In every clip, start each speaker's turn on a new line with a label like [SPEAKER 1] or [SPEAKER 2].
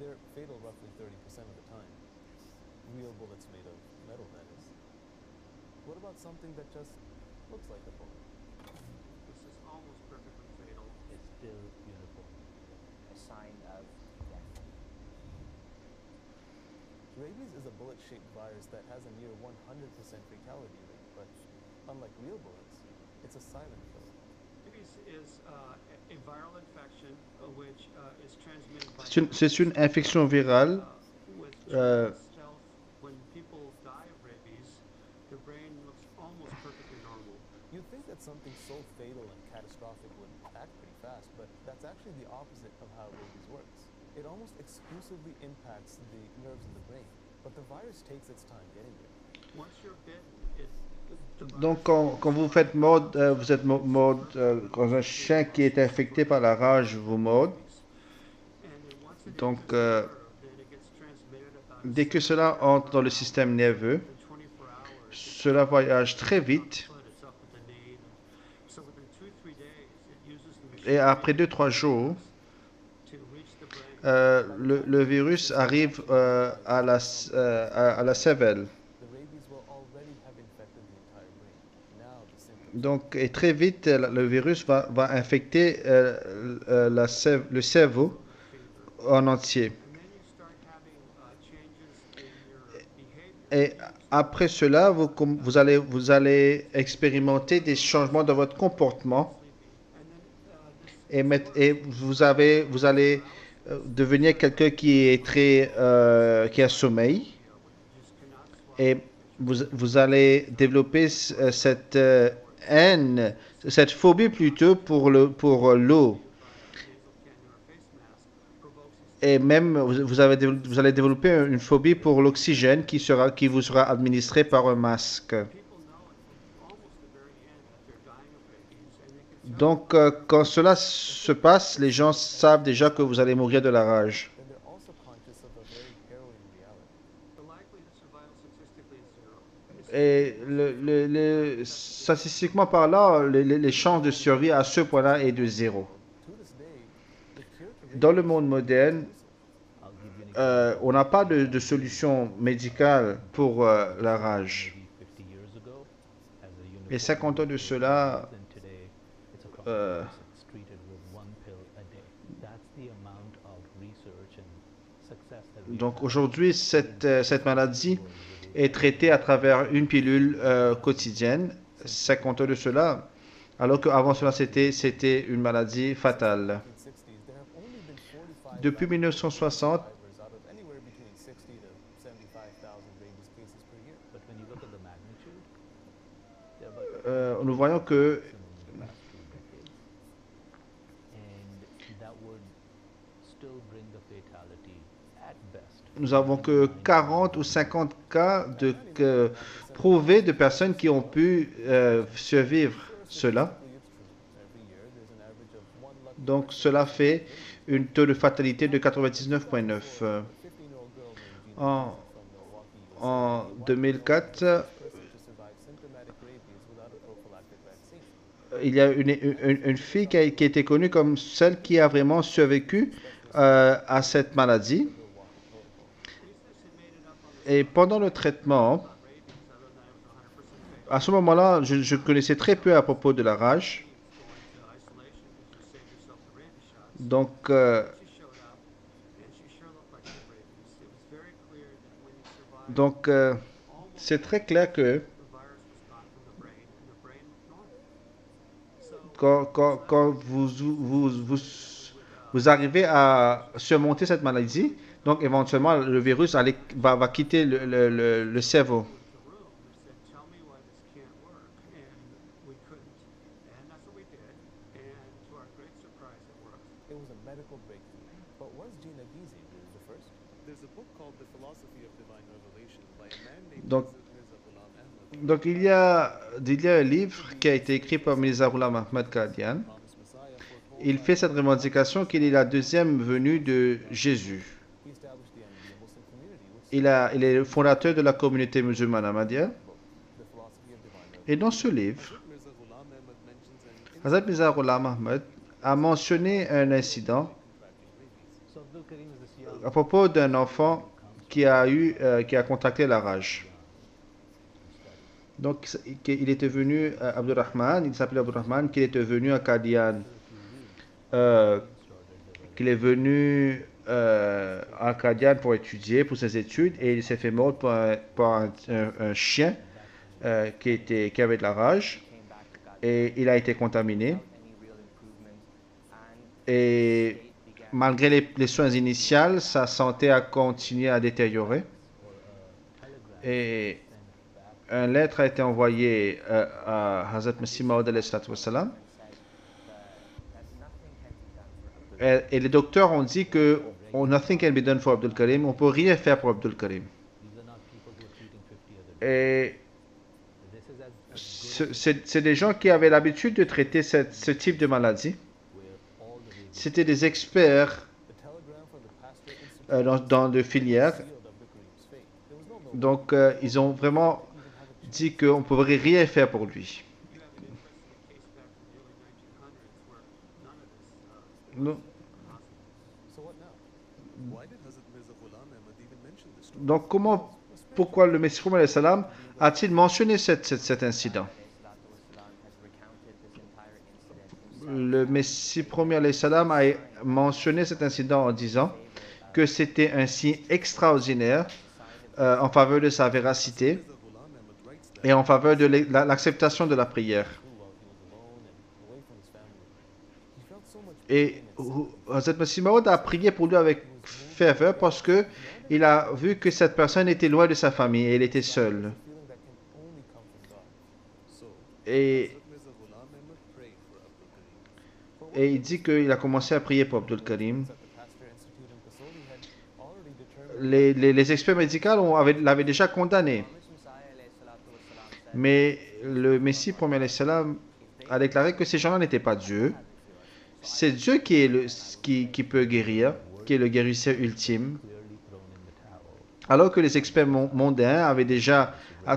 [SPEAKER 1] They're fatal roughly 30% of the time. Real bullets made of metal, that is. What about something that just looks like a bullet?
[SPEAKER 2] This is almost perfectly fatal.
[SPEAKER 3] It's still uniform.
[SPEAKER 4] A sign of death.
[SPEAKER 1] Rabies is a bullet-shaped virus that has a near 100% fatality rate, but unlike real bullets, it's a silent killer.
[SPEAKER 2] Rabies is a viral infection which is transmitted by
[SPEAKER 5] C'est une infection virale.
[SPEAKER 2] with
[SPEAKER 5] Euh,
[SPEAKER 2] tremendous stealth. When people die of rabies, their brain looks almost perfectly normal.
[SPEAKER 1] You'd think that something so fatal and catastrophic would act pretty fast, but that's actually the opposite of how rabies works. It almost exclusively impacts the nerves in the brain, but the virus takes its time getting there.
[SPEAKER 2] Once you're bitten, the
[SPEAKER 5] Donc,
[SPEAKER 2] virus
[SPEAKER 5] quand vous faites mordre, vous êtes mordre, quand un chien qui est infecté par la rage vous mord, donc dès que cela entre dans le système nerveux, cela voyage très vite et après 2-3 jours, le virus arrive à la cervelle.
[SPEAKER 1] The rabies will already have infected the entire brain. Now the symptoms.
[SPEAKER 5] Donc, et très vite, le virus va infecter le cerveau en entier. Et après cela, vous allez expérimenter des changements dans votre comportement et vous allez devenir quelqu'un qui est qui a sommeil et vous allez développer cette haine, cette phobie plutôt pour l'eau. Et même, vous allez développer une phobie pour l'oxygène qui vous sera administré par un masque. Donc, quand cela se passe, les gens savent déjà que vous allez mourir de la rage.
[SPEAKER 1] Then they're also conscious of a very harrowing reality.
[SPEAKER 5] Et statistiquement parlant, les chances de survie à ce point-là est de 0.
[SPEAKER 1] To this day, the cure to rabies
[SPEAKER 5] Dans le monde moderne,
[SPEAKER 1] is
[SPEAKER 3] I'll give you an example.
[SPEAKER 5] on n'a pas de solution médicale pour la rage.
[SPEAKER 3] Maybe 50 years ago, as a
[SPEAKER 5] Et 50 ans de cela,
[SPEAKER 3] and today it's across
[SPEAKER 5] euh,
[SPEAKER 3] the US, it's treated with one pill a day. That's the amount of research and success that we
[SPEAKER 5] donc aujourd'hui, cette maladie est traitée à travers une pilule quotidienne. 50 ans de cela, alors qu'avant cela, c'était une maladie fatale.
[SPEAKER 1] 1960s, there have only been 45
[SPEAKER 5] Depuis 1960,
[SPEAKER 1] survivors out of anywhere between 60 to 75,000 rabies cases per year.
[SPEAKER 3] But when you look at the magnitude, there are about
[SPEAKER 5] nous voyons que
[SPEAKER 3] in the past 2 decades, and that would still bring the fatality at best.
[SPEAKER 5] nous avons que 40 ou 50 cas prouvés de personnes qui ont pu survivre cela.
[SPEAKER 1] Statistically, it's true. Every year, there's an average of one lucky
[SPEAKER 5] Donc cela fait un taux de fatalité de 99,9.
[SPEAKER 1] 15-year-old girl named Gina
[SPEAKER 5] En,
[SPEAKER 1] from Milwaukee, USA,
[SPEAKER 5] en
[SPEAKER 1] was
[SPEAKER 5] 2004,
[SPEAKER 1] the first person to survive symptomatic rabies without a prophylactic vaccine.
[SPEAKER 5] il y a une fille qui a été connue comme celle qui a vraiment survécu à cette maladie. Et pendant le traitement, à ce moment-là, je connaissais très peu à propos de la rage. Donc, c'est très clair que quand vous arrivez à surmonter cette maladie, donc éventuellement le virus va quitter le cerveau.
[SPEAKER 1] It was a medical breakthrough. But was Gina Gizi really the first?
[SPEAKER 6] There's a book called The Philosophy of Divine Revelation by a man named
[SPEAKER 5] Donc,
[SPEAKER 6] Mirza Ghulam Ahmad,
[SPEAKER 5] donc il y a un livre qui a été écrit par Mirza Ghulam Ahmad Qadian.
[SPEAKER 6] promised Messiah, foretold
[SPEAKER 5] Il fait cette revendication qu'il est la deuxième venue de Jésus.
[SPEAKER 1] He established the Ahmadiyya Muslim community, which
[SPEAKER 5] Il est le fondateur de la communauté musulmane ahmadiyya.
[SPEAKER 1] book, The Philosophy of Divine Revelation.
[SPEAKER 5] Et dans ce livre,
[SPEAKER 6] Mirza Ghulam Ahmad mentions an
[SPEAKER 5] Hazrat Mirza Ghulam Ahmad a mentionné un incident.
[SPEAKER 3] So Abdul Karim is this young
[SPEAKER 5] à propos d'un enfant qui a contracté la rage. Donc, il était venu à Abdurrahman, il s'appelait Abdurrahman, qu'il était venu à Qadian, qu'il est venu à Qadian pour étudier, pour ses études, et il s'est fait mordre par un chien qui avait de la rage,
[SPEAKER 4] came back to God
[SPEAKER 5] et il a été contaminé.
[SPEAKER 4] without any real improvement, and
[SPEAKER 5] Et
[SPEAKER 4] state began
[SPEAKER 5] malgré les soins initiaux, sa santé a continué à détériorer. Et une lettre a été envoyée à Hazrat Masih Maud alayhi salatu wassalam.
[SPEAKER 4] and said that nothing can be done for Abdul.
[SPEAKER 5] Et les docteurs ont dit que nothing can be done for Abdul Karim, on ne peut rien faire pour Abdul Karim.
[SPEAKER 3] These are not people who are treating 50 other day.
[SPEAKER 5] Et
[SPEAKER 3] This is as
[SPEAKER 5] c'est des gens qui avaient l'habitude de traiter ce type de maladie.
[SPEAKER 3] where all the way
[SPEAKER 5] C'était des experts
[SPEAKER 1] The telegram from the Pasteur Institute
[SPEAKER 5] dans de filières.
[SPEAKER 1] sealed Abdul Karim's fate. There was no
[SPEAKER 5] Donc, ils ont vraiment dit qu'on ne pourrait rien faire pour lui.
[SPEAKER 2] You have an interesting case back from the early 1900s where none of this
[SPEAKER 5] Non.
[SPEAKER 1] So what now?
[SPEAKER 6] Why did Hazrat Mirza Ghulam Ahmad even mention this story?
[SPEAKER 5] Donc, pourquoi le Messie Prophète salam a-t-il mentionné cet incident? Le Messie Prophète salam a mentionné cet incident en disant que c'était un signe extraordinaire en faveur de sa véracité
[SPEAKER 6] Mirza Ghulam Ahmad writes that
[SPEAKER 5] et en faveur de l'acceptation de la prière.
[SPEAKER 1] While he was alone and away from his family, he felt so much
[SPEAKER 5] Et Hazrat Masih Maud a prié pour lui avec ferveur parce que il a vu que cette personne était loin de sa famille et elle était seule.
[SPEAKER 1] feeling that can only come from God.
[SPEAKER 6] so.
[SPEAKER 5] Et,
[SPEAKER 6] Hazrat Mirza Ghulam Ahmad prayed for Abdul Karim.
[SPEAKER 5] et il dit qu'il a commencé à prier pour Abdul Karim.
[SPEAKER 1] At the Pasteur Institute in Kasoli had already determined
[SPEAKER 5] Les experts médicaux l'avaient déjà condamné. Mais le Messie Prophète salam a déclaré que ces gens-là n'étaient pas Dieu. C'est Dieu qui peut guérir, qui est le guérisseur ultime.
[SPEAKER 3] clearly thrown in the towel.
[SPEAKER 5] Alors que les experts mondains avaient déjà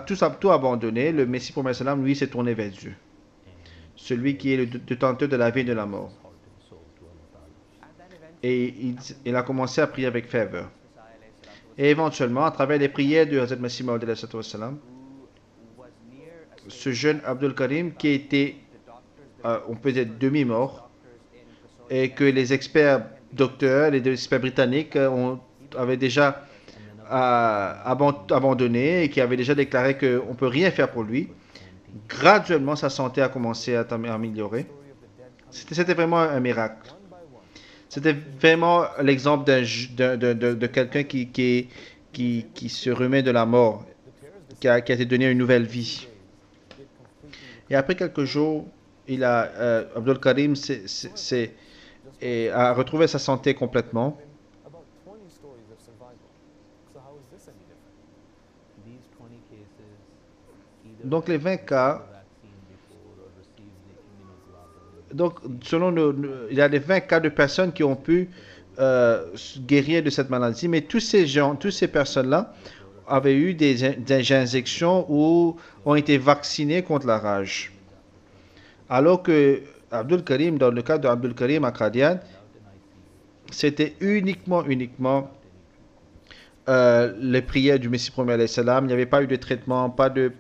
[SPEAKER 5] tout abandonné, le Messie Prophète salam, lui, s'est tourné vers Dieu. Celui qui est le détenteur de la vie et de la mort.
[SPEAKER 3] Heart and soul to Allah Ta'ala.
[SPEAKER 5] Et il a commencé à prier avec ferveur. Et éventuellement, à travers les prières de Hazrat Masih Maud alayhi salatu wassalam, ce jeune Abdul Karim qui était, on peut dire, demi-mort, et que les experts docteurs, les experts britanniques avaient déjà abandonné et qui avaient déjà déclaré qu'on ne peut rien faire pour lui, graduellement sa santé a commencé à améliorer. C'était vraiment un miracle. C'était vraiment l'exemple de quelqu'un qui se remet de la mort, qui a été donné une nouvelle vie. Et après quelques jours, Abdul Karim a retrouvé sa santé complètement.
[SPEAKER 1] about 20 stories of survival. So how is this any different?
[SPEAKER 3] These 20 cases either
[SPEAKER 5] Donc les 20 cas,
[SPEAKER 3] the vaccine before or received the immunoglobulin.
[SPEAKER 5] donc selon il y a des 20 cas de personnes qui ont pu guérir de cette maladie, mais tous ces personnes-là avaient eu des injections ou ont été vaccinées contre la rage. Alors que Abdul Karim, dans le cas d'Abdul Karim à Qadian, c'était uniquement les prières du Messie Prophète alayhi salam. Il n'y avait pas eu de traitement, pas de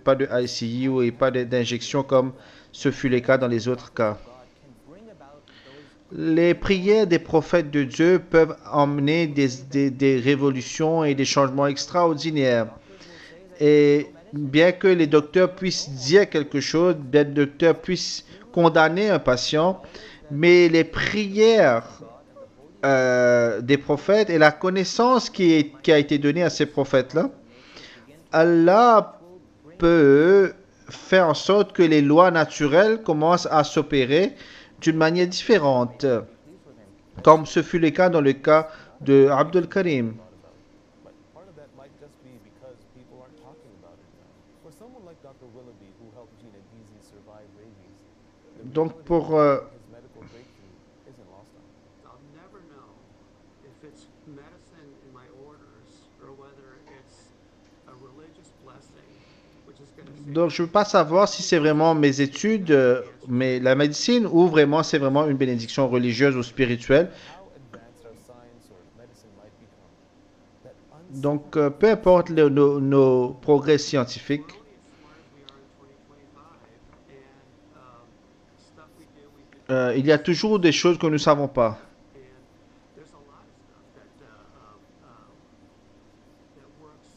[SPEAKER 5] ICU et pas d'injection comme ce fut le cas dans les autres cas. Les prières des prophètes de Dieu peuvent emmener des révolutions et des changements extraordinaires. Et bien que les docteurs puissent dire quelque chose, bien que les docteurs puissent condamner un patient, mais les prières des prophètes et la connaissance qui a été donnée à ces prophètes-là, Allah peut faire en sorte que les lois naturelles commencent à s'opérer d'une manière différente, comme ce fut le cas dans le cas de Abdul Karim.
[SPEAKER 1] But part of that might just be because people aren't talking about it now. For someone like Dr. Willoughby, who helped Gina Deasy survive rabies, the
[SPEAKER 5] Donc
[SPEAKER 1] reality
[SPEAKER 5] pour
[SPEAKER 1] of his medical breakthrough isn't lost on him.
[SPEAKER 2] I'll never know if it's medicine in my orders or whether it's a religious blessing, which is going to save
[SPEAKER 5] Donc je ne veux pas savoir si c'est vraiment mes études, mais la médecine, ou vraiment c'est vraiment une bénédiction religieuse ou spirituelle.
[SPEAKER 1] How advanced our science sort of medicine might become. That
[SPEAKER 5] Donc, peu importe nos progrès scientifiques,
[SPEAKER 2] We're only as smart as we are in 2025, and stuff we do
[SPEAKER 5] il y a toujours des choses que nous ne savons pas.
[SPEAKER 2] and there's a lot of stuff that works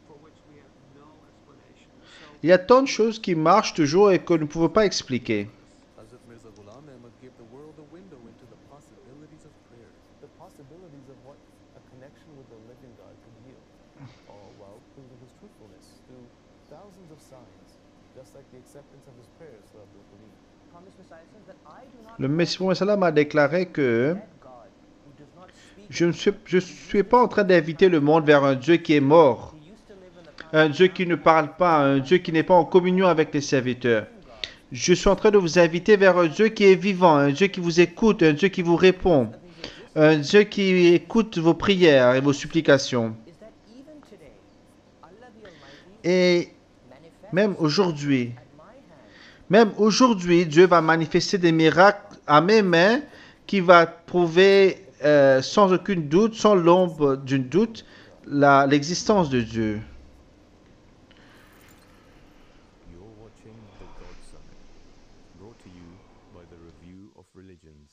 [SPEAKER 2] for which we have no explanation. So
[SPEAKER 5] Il y a tant de choses qui marchent toujours et que nous ne pouvons pas expliquer.
[SPEAKER 6] Hazrat Mirza Ghulam Ahmad gave the world a window into the possibilities of prayer.
[SPEAKER 1] the possibilities of what a connection with the living God could yield, all while proving his truthfulness through thousands of signs, just like the acceptance of his prayers for Abdul Karim.
[SPEAKER 7] Promised Messiah says that I do not
[SPEAKER 5] Le
[SPEAKER 7] want
[SPEAKER 5] Messie Mohammed Salam a déclaré que
[SPEAKER 7] dead God who does not speak.
[SPEAKER 5] je ne suis pas en train d'inviter le monde vers un Dieu qui est mort,
[SPEAKER 7] He used to live in the past
[SPEAKER 5] un Dieu qui ne parle pas, un Dieu qui n'est pas en communion avec les serviteurs. Je suis en train de vous inviter vers un Dieu qui est vivant, un Dieu qui vous écoute, un Dieu qui vous répond, un Dieu qui écoute vos prières et vos supplications.
[SPEAKER 7] is that even today, Allah the Almighty
[SPEAKER 5] Et
[SPEAKER 7] manifests
[SPEAKER 5] même aujourd'hui,
[SPEAKER 7] at my hand
[SPEAKER 5] Dieu va manifester des miracles à mes mains qui va prouver sans aucun doute, sans l'ombre d'une doute, l'existence de Dieu.
[SPEAKER 8] You're watching The God Summit, brought to you by the Review of Religions.